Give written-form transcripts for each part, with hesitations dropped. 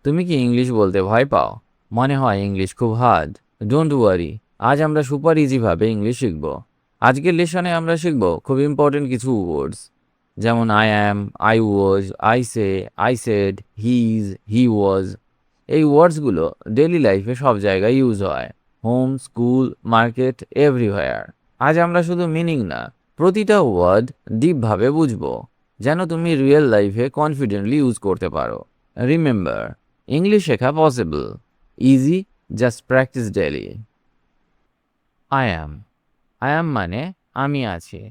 তুমি কি ইংলিশ বলতে ভয় পাও? মনে হয় ইংলিশ খুব হার্ড? ডোন্ট ওয়ারি, আজ আমরা সুপার ইজিভাবে ইংলিশ শিখব। আজকের লেসনে আমরা শিখব খুব ইম্পর্টেন্ট কিছু ওয়ার্ডস, যেমন I am, I was, I say, I said, he is, he was. এই ওয়ার্ডসগুলো ডেইলি লাইফে সব জায়গায় ইউজ হয়, হোম, স্কুল, মার্কেট, এভরিহোয়ার। আজ আমরা শুধু মিনিং না, প্রতিটা ওয়ার্ড ডিপভাবে বুঝবো, যেন তুমি রিয়েল লাইফে কনফিডেন্টলি ইউজ করতে পারো। রিমেম্বার, ইংলিশ শেখা possible, easy, just practice daily. I am. I am মানে আমি আছি।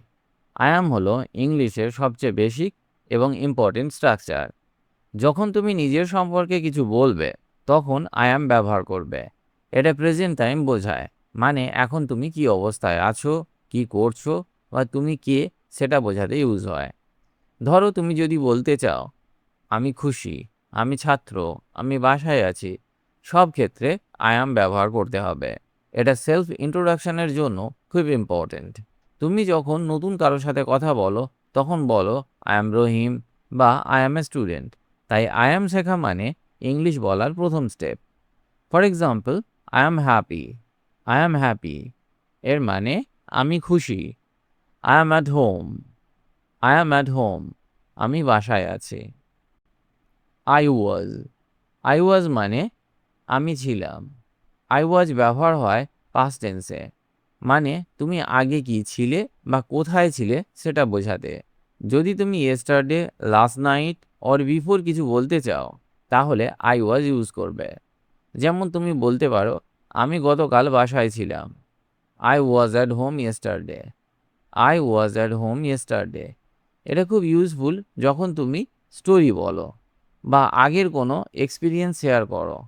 আই অ্যাম হলো ইংলিশের সবচেয়ে বেসিক এবং ইম্পর্টেন্ট স্ট্রাকচার। যখন তুমি নিজের সম্পর্কে কিছু বলবে, তখন আই অ্যাম ব্যবহার করবে। এটা প্রেজেন্ট টাইম বোঝায়, মানে এখন তুমি কি অবস্থায় আছো, কি করছো, বা তুমি কে, সেটা বোঝাতে ইউজ হয়। ধরো, তুমি যদি বলতে চাও আমি খুশি, আমি ছাত্র, আমি বাসায় আছি, সব ক্ষেত্রে আই অ্যাম ব্যবহার করতে হবে। এটা সেলফ ইন্ট্রোডাকশনের জন্য খুব ইম্পর্টেন্ট। তুমি যখন নতুন কারোর সাথে কথা বলো, তখন বলো আই অ্যাম রহিম বা আই অ্যাম এ স্টুডেন্ট। তাই আই অ্যাম শেখা মানে ইংলিশ বলার প্রথম step. For example, I am happy. I am happy এর মানে আমি খুশি। I am at home. I am at home আমি বাসায় আছি। I was. আই ওয়াজ মানে আমি ছিলাম। আই ওয়াজ ব্যবহার হয় পাস্ট টেন্সে, মানে তুমি আগে কি ছিলে বা কোথায় ছিলে সেটা বোঝাতে। যদি তুমি yesterday, last night or before কিছু বলতে চাও, তাহলে আই ওয়াজ ইউজ করবে। যেমন তুমি বলতে পারো আমি গতকাল বাসায় ছিলাম। I was at home yesterday. I was at home yesterday. এটা খুব ইউজফুল যখন তুমি স্টোরি বলো বা আগের কোনো এক্সপিরিয়েন্স শেয়ার করো।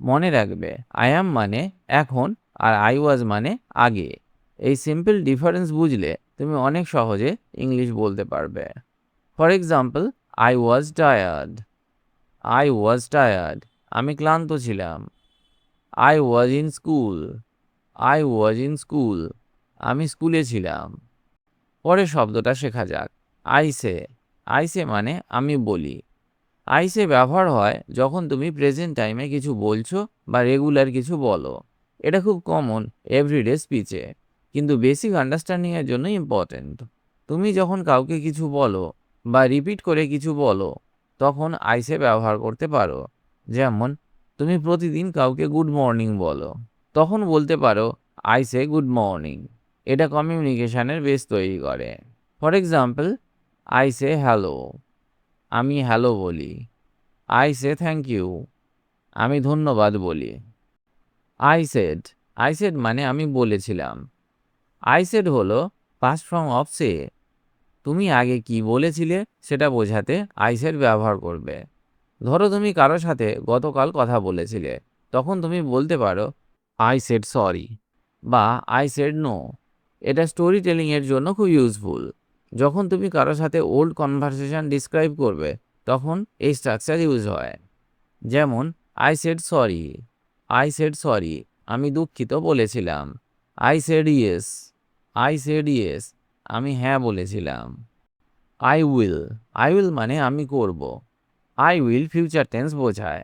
মনে রাখবে, আই অ্যাম মানে এখন, আর আই ওয়াজ মানে আগে। এই সিম্পল ডিফারেন্স বুঝলে তুমি অনেক সহজে ইংলিশ বলতে পারবে। For example, I was tired. I was tired আমি ক্লান্ত ছিলাম। I was in school. I was in school আমি স্কুলে ছিলাম। পরের শব্দটা শেখা যাক, আইসে। আইসে মানে আমি বলি। আইসে ব্যবহার হয় যখন তুমি প্রেজেন্ট টাইমে কিছু বলছো বা রেগুলার কিছু বলো। এটা খুব কমন এভরিডে স্পিচে, কিন্তু বেসিক আন্ডারস্ট্যান্ডিংয়ের জন্য ইম্পর্ট্যান্ট। তুমি যখন কাউকে কিছু বলো বা রিপিট করে কিছু বলো, তখন আইসে ব্যবহার করতে পারো। যেমন, তুমি প্রতিদিন কাউকে গুড মর্নিং বলো, তখন বলতে পারো আইসে গুড মর্নিং। এটা কমিউনিকেশনের বেস তৈরি করে। ফর এক্সাম্পল, আইসে হ্যালো আমি হ্যালো বলি। আই সে থ্যাংক ইউ আমি ধন্যবাদ বলি। I said. আই সেড মানে আমি বলেছিলাম। আই সেড হলো পাস্ট ফর্ম অফ সে। তুমি আগে কি বলেছিলে সেটা বোঝাতে আই সেড ব্যবহার করবে। ধরো, তুমি কারোর সাথে গতকাল কথা বলেছিলে, তখন তুমি বলতে পারো আই সেড সরি বা আই সেড নো। এটা স্টোরি টেলিং এর জন্য খুব ইউজফুল। যখন তুমি কারোর সাথে ওল্ড কনভারসেশন ডিসক্রাইব করবে, তখন এই স্ট্রাকচার ইউজ হয়। যেমন, I said sorry. I said sorry আমি দুঃখিত বলেছিলাম। I said yes. I said yes আমি হ্যাঁ বলেছিলাম। I will. আই উইল মানে আমি করব। আই উইল ফিউচার টেন্স বোঝায়।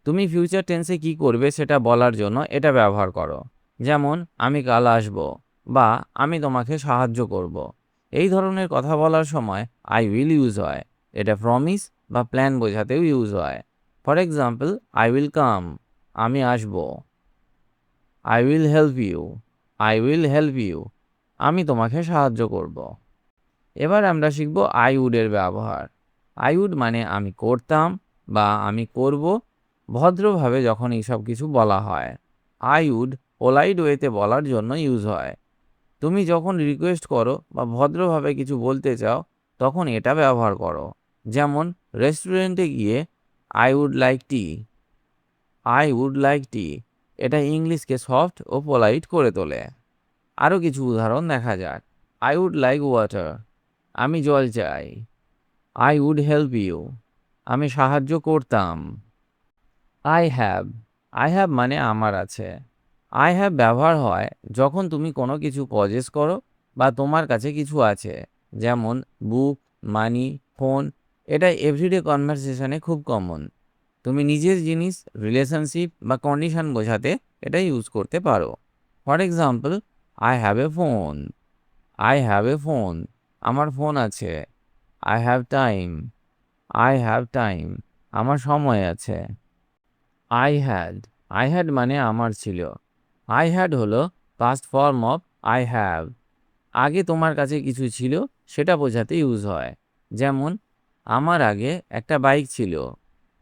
তুমি ফিউচার টেন্সে কি করবে সেটা বলার জন্য এটা ব্যবহার করো। যেমন, আমি কাল আসব বা আমি তোমাকে সাহায্য করব। এই ধরনের কথা বলার সময় আই উইল ইউজ হয়। এটা প্রমিস বা প্ল্যান বোঝাতেও ইউজ হয়। For example, I will come আমি আসব। I will help you. I will help you আমি তোমাকে সাহায্য করব। এবার আমরা শিখব আই উডের ব্যবহার। আই উড মানে আমি করতাম বা আমি করব, ভদ্রভাবে যখন এইসব কিছু বলা হয়। আই উড পোলাইট ওয়েতে বলার জন্য ইউজ হয়। তুমি যখন রিকোয়েস্ট করো বা ভদ্রভাবে কিছু বলতে চাও, তখন এটা ব্যবহার করো। যেমন, রেস্টুরেন্টে গিয়ে I would like tea. I would like tea এটা ইংলিশকে সফট ও পোলাইট করে তোলে। আরও কিছু উদাহরণ দেখা যাক। আই উড লাইক ওয়াটার আমি জল চাই। আই উড হেল্প ইউ আমি সাহায্য করতাম। I have. আই হ্যাভ মানে আমার আছে। আই হ্যাভ ব্যবহার হয় যখন তুমি কোনো কিছু পজেস করো বা তোমার কাছে কিছু আছে। যেমন, বুক, মানি, ফোন। এটা এভরিডে কনভারসেশনে খুব কমন। তুমি নিজের জিনিস, রিলেশনশিপ বা কন্ডিশন বোঝাতে এটা ইউজ করতে পারো। For example, I have a phone. I have a phone, আমার ফোন আছে। I have time. I have time, আমার সময় আছে। I had. আই হ্যাড মানে আমার ছিল। আই হ্যাড হলো past form of I have. আগে তোমার কাছে কিছু ছিল সেটা বোঝাতে ইউজ হয়। যেমন, আমার আগে একটা বাইক ছিল।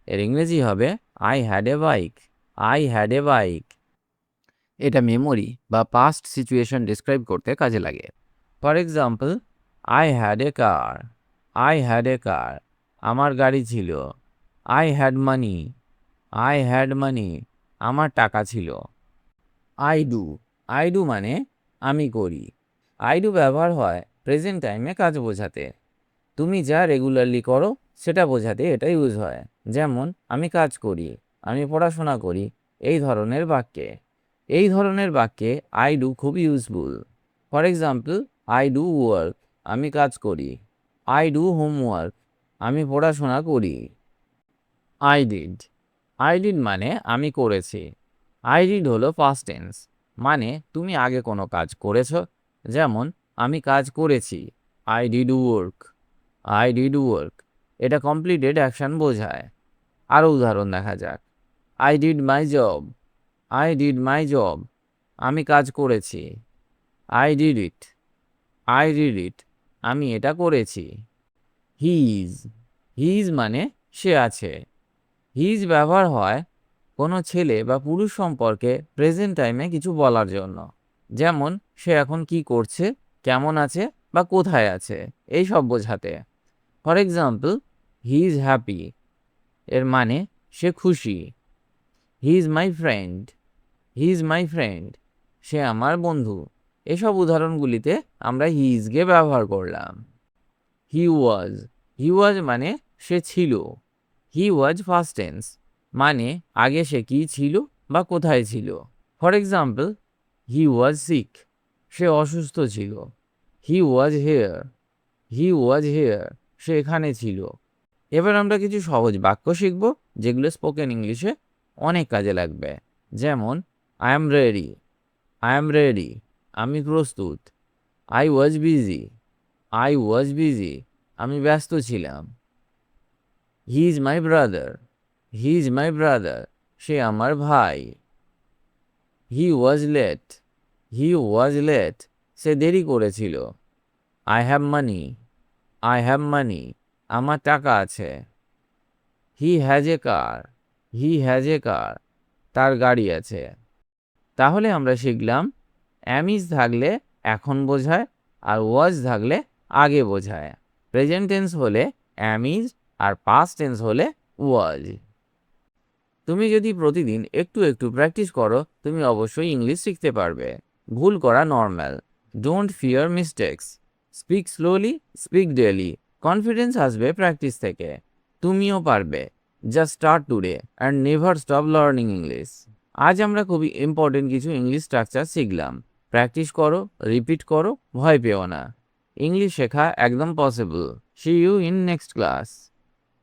এর ইংরেজি হবে I had a bike. I had a bike. এটা মেমোরি বা পাস্ট সিচুয়েশন ডিসক্রাইব করতে কাজে লাগে। For example, I had a car. I had a car, আমার গাড়ি ছিল। I had money. I had money, আমার টাকা ছিল। I do. আই ডু মানে আমি করি। আই ডু ব্যবহার হয় প্রেজেন্ট টাইমে কাজ বোঝাতে। তুমি যা রেগুলারলি করো সেটা বোঝাতে এটা ইউজ হয়। যেমন, আমি কাজ করি, আমি পড়াশোনা করি, এই ধরনের বাক্যে। এই ধরনের বাক্যে আই ডু খুব useful. For example, I do work, আমি কাজ করি। আই ডু হোমওয়ার্ক, আমি পড়াশোনা করি। I did. আই ডিড মানে আমি করেছি। আই ডিড হলো পাস্ট টেন্স, মানে তুমি আগে কোনো কাজ করেছো। যেমন, আমি কাজ করেছি, I did work. I did work, এটা কমপ্লিটেড অ্যাকশন বোঝায়। আরও উদাহরণ দেখা যাক। I did my job. I did my job, আমি কাজ করেছি। I did it. I did it, আমি এটা করেছি। হিজ। হিজ মানে সে আছে। হিজ ব্যবহার হয় কোনো ছেলে বা পুরুষ সম্পর্কে প্রেজেন্ট টাইমে কিছু বলার জন্য। যেমন, সে এখন কি করছে, কেমন আছে বা কোথায় আছে, এই সব বোঝাতে। For example, he is happy, এর মানে সে খুশি। He is my friend. He is my friend, সে আমার বন্ধু। এসব উদাহরণগুলিতে আমরা হি ইজকে ব্যবহার করলাম। হি ওয়াজ। হি ওয়াজ মানে সে ছিল। হি ওয়াজ ফার্স্ট টেন্স, মানে আগে সে কি ছিল বা কোথায় ছিল। For example, he was sick, সে অসুস্থ ছিল। হি ওয়াজ হেয়ার। হি ওয়াজ হেয়ার, সে এখানে ছিল। এবার আমরা কিছু সহজ বাক্য শিখব যেগুলো স্পোকেন ইংলিশে অনেক কাজে লাগবে। যেমন, I am ready. I am ready, আমি প্রস্তুত। I was busy. I was busy, আমি ব্যস্ত ছিলাম। He is my brother. He is my brother, সে আমার ভাই। হি was late. He was late, সে দেরি করেছিল। I have money. I have money, আমার টাকা আছে। He has a car. He has a কার, তার গাড়ি আছে। তাহলে আমরা শিখলাম, অ্যাম ইজ থাকলে এখন বোঝায়, আর ওয়াজ থাকলে আগে বোঝায়। প্রেজেন্ট টেন্স হলে অ্যাম ইজ, আর পাস্ট টেন্স হলে ওয়াজ। তুমি যদি প্রতিদিন একটু একটু প্র্যাকটিস করো, তুমি অবশ্যই ইংলিশ শিখতে পারবে। ভুল করা normal. Don't fear mistakes. Speak slowly, speak daily. Confidence আসবে প্র্যাকটিস থেকে। তুমিও পারবে। Just start today and never stop learning English. আজ আমরা খুবই ইম্পর্টেন্ট কিছু ইংলিশ স্ট্রাকচার শিখলাম। প্র্যাকটিস করো, রিপিট করো, ভয় পেও না। ইংলিশ শেখা একদম possible. See you in next class.